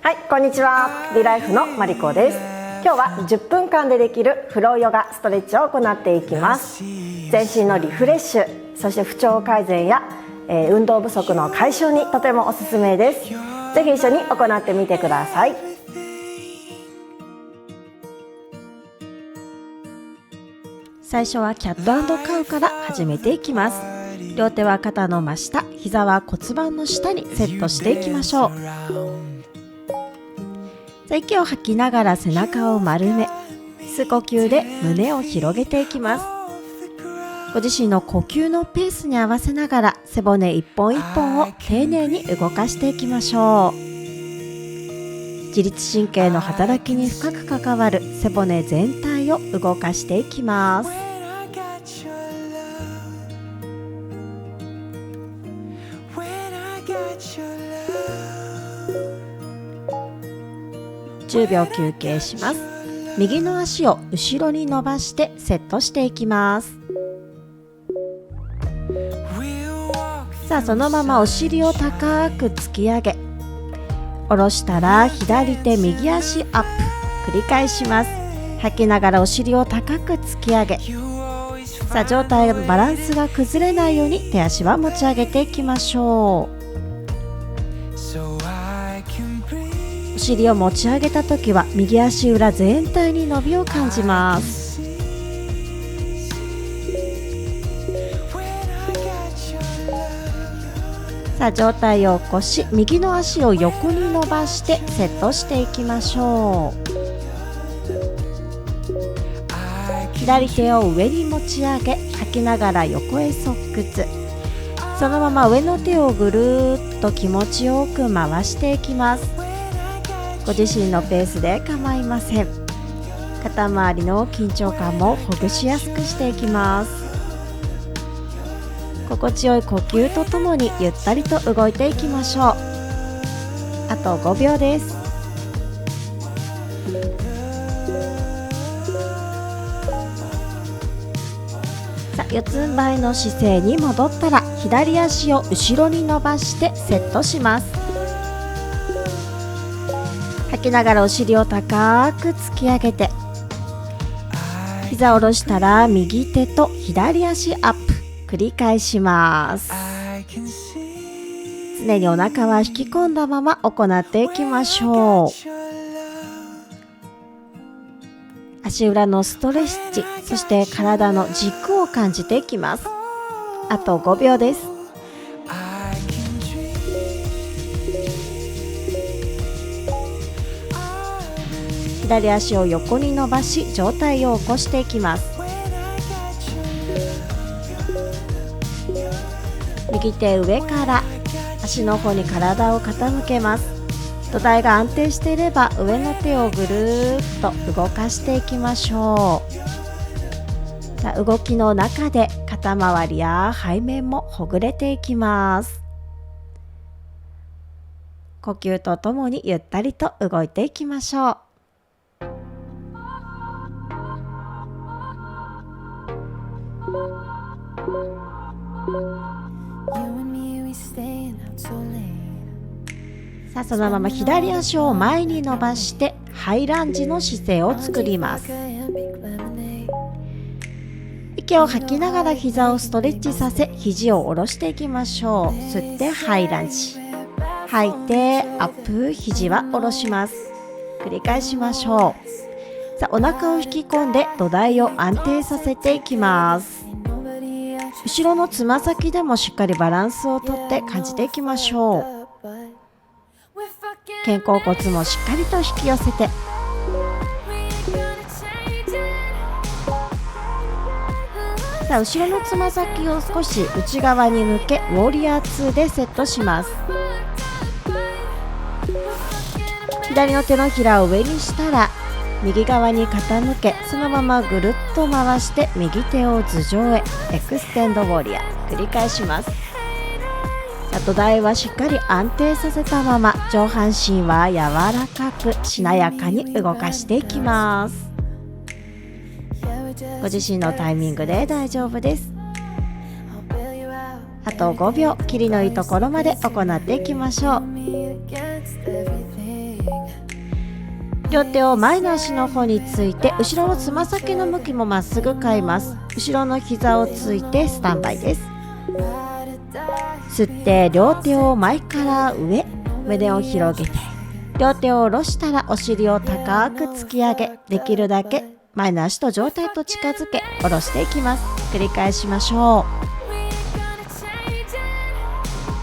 はい、こんにちは。ビライフのマリコです。今日は10分間でできるフローヨガストレッチを行っていきます。全身のリフレッシュ、そして不調改善や、運動不足の解消にとてもおすすめです。ぜひ一緒に行ってみてください。最初はキャット&カウから始めていきます。両手は肩の真下、膝は骨盤の下にセットしていきましょう。息を吐きながら背中を丸め、吸う呼吸で胸を広げていきます。ご自身の呼吸のペースに合わせながら背骨一本一本を丁寧に動かしていきましょう。自律神経の働きに深く関わる背骨全体を動かしていきます。10秒休憩します。右の足を後ろに伸ばしてセットしていきます。さあ、そのままお尻を高く突き上げ、下ろしたら左手右足アップ、繰り返します。吐きながらお尻を高く突き上げ、さあ上体バランスが崩れないように手足は持ち上げていきましょう。お尻を持ち上げた時は右足裏全体に伸びを感じます。さあ上体を起こし、右の足を横に伸ばしてセットしていきましょう。左手を上に持ち上げ、吐きながら横へ側屈。そのまま上の手をぐるっと気持ちよく回していきます。ご自身のペースで構いません。肩周りの緊張感もほぐしやすくしていきます。心地よい呼吸とともにゆったりと動いていきましょう。あと5秒です。さあ、四つん這いの姿勢に戻ったら左足を後ろに伸ばしてセットします。吐きながらお尻を高く突き上げて、膝を下ろしたら右手と左足アップ、繰り返します。常にお腹は引き込んだまま行っていきましょう。足裏のストレッチ、そして体の軸を感じていきます。あと5秒です。左足を横に伸ばし上体を起こしていきます。右手上から足の方に体を傾けます。土台が安定していれば上の手をぐるっと動かしていきましょう。さあ、動きの中で肩周りや背面もほぐれていきます。呼吸とともにゆったりと動いていきましょう。さあ、そのまま左足を前に伸ばしてハイランジの姿勢を作ります。息を吐きながら膝をストレッチさせ、肘を下ろしていきましょう。吸ってハイランジ、吐いてアップ、肘は下ろします。繰り返しましょう。さあ、お腹を引き込んで土台を安定させていきます。後ろのつま先でもしっかりバランスをとって感じていきましょう。肩甲骨もしっかりと引き寄せて、さあ後ろのつま先を少し内側に向けウォーリアー2でセットします。左の手のひらを上にしたら右側に傾け、そのままぐるっと回して右手を頭上へエクステンドウォーリアー、繰り返します。土台はしっかり安定させたまま、上半身は柔らかくしなやかに動かしていきます。ご自身のタイミングで大丈夫です。あと5秒、キリのいいところまで行っていきましょう。両手を前の足の方について、後ろのつま先の向きもまっすぐ変えます。後ろの膝をついてスタンバイです。吸って両手を前から上、胸を広げて、両手を下ろしたらお尻を高く突き上げ、できるだけ前の足と上体と近づけ下ろしていきます。繰り返しましょ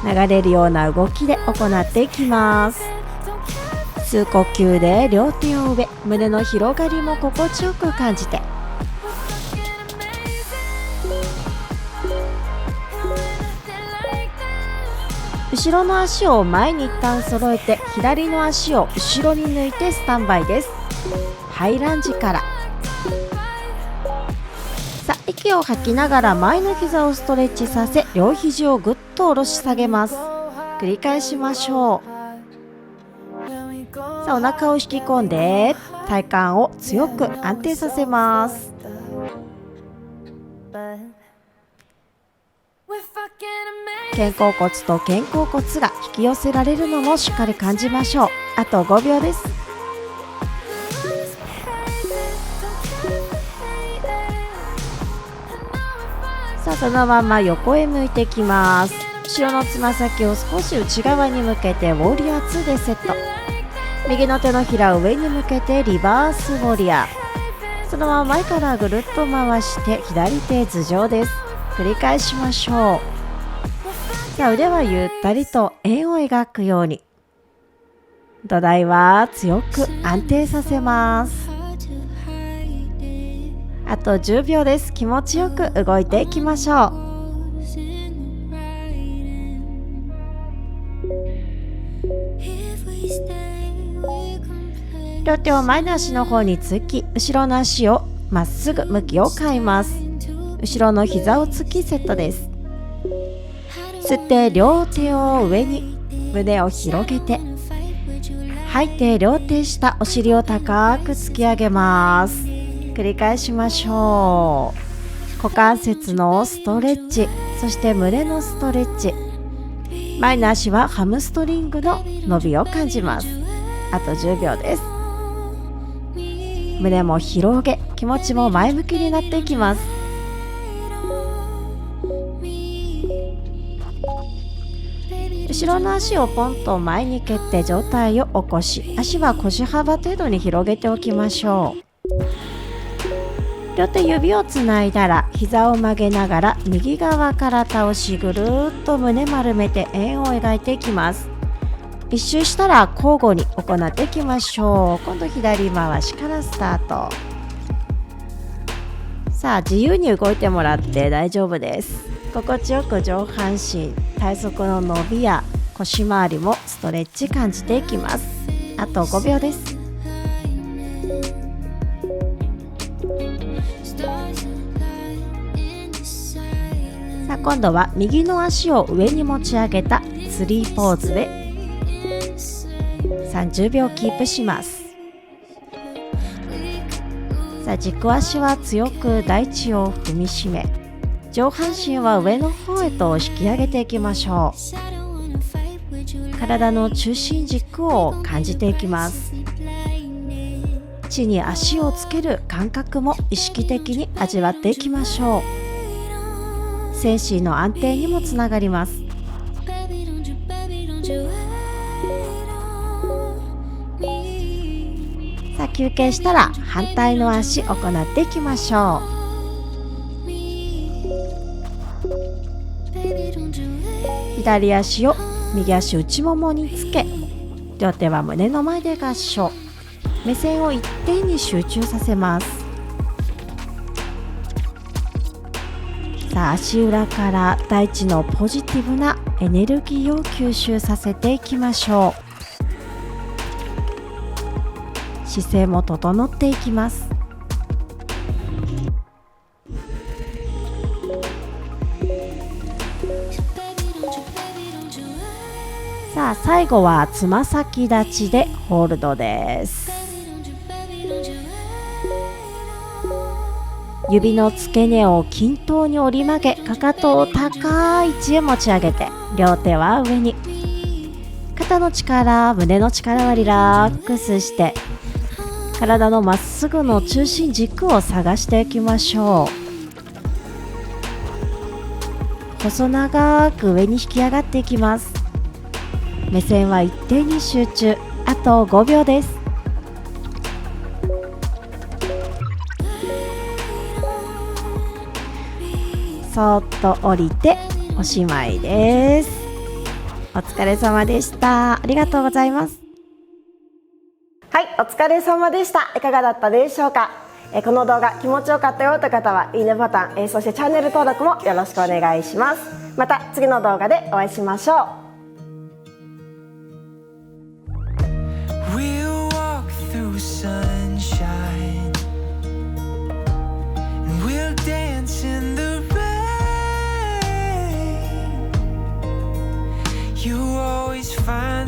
う。流れるような動きで行っていきます。吸う呼吸で両手を上、胸の広がりも心地よく感じて、後ろの足を前に一旦揃えて、左の足を後ろに抜いてスタンバイです。ハイランジから。さあ、息を吐きながら前の膝をストレッチさせ、両肘をぐっと下ろし下げます。繰り返しましょう。さあ、お腹を引き込んで体幹を強く安定させます。肩甲骨と肩甲骨が引き寄せられるのもしっかり感じましょう。あと5秒です。さあ、そのまま横へ向いていきます。後ろのつま先を少し内側に向けてウォリアー2でセット。右の手のひらを上に向けてリバースウォリアー。そのまま前からぐるっと回して左手頭上です。繰り返しましょう。さあ、腕はゆったりと円を描くように、土台は強く安定させます。あと10秒です。気持ちよく動いていきましょう。両手を前の足の方につき、後ろの足をまっすぐ向きを変えます。後ろの膝をつきセットです。吸って両手を上に、胸を広げて、吐いて両手下、お尻を高く突き上げます。繰り返しましょう。股関節のストレッチ、そして胸のストレッチ。前の足はハムストリングの伸びを感じます。あと10秒です。胸も広げ、気持ちも前向きになっていきます。後ろの足をポンと前に蹴って上体を起こし、足は腰幅程度に広げておきましょう。両手指をつないだら膝を曲げながら右側から倒し、ぐるっと胸丸めて円を描いていきます。一周したら交互に行っていきましょう。今度左回しからスタート。さあ、自由に動いてもらって大丈夫です。心地よく上半身、体側の伸びや腰回りもストレッチ感じていきます。あと5秒です。さあ、今度は右の足を上に持ち上げたツリーポーズで30秒キープします。さあ、軸足は強く大地を踏みしめ、上半身は上の方へと引き上げていきましょう。体の中心軸を感じていきます。地に足をつける感覚も意識的に味わっていきましょう。精神の安定にもつながります。さあ、休憩したら反対の足行っていきましょう。左足を右足内ももにつけ、両手は胸の前で合掌。目線を一点に集中させます。さあ、足裏から大地のポジティブなエネルギーを吸収させていきましょう。姿勢も整っていきます。さあ、最後はつま先立ちでホールドです。指の付け根を均等に折り曲げ、かかとを高い位置へ持ち上げて、両手は上に。肩の力、胸の力はリラックスして、体のまっすぐの中心軸を探していきましょう。細長く上に引き上がっていきます。目線は一点に集中。あと5秒です。そっと降りておしまいです。お疲れ様でした。ありがとうございます。はい、お疲れ様でした。いかがだったでしょうか。この動画気持ちよかったよという方はいいねボタン、そしてチャンネル登録もよろしくお願いします。また次の動画でお会いしましょう。We'll walk through sunshine and we'll dance in the rain. You always find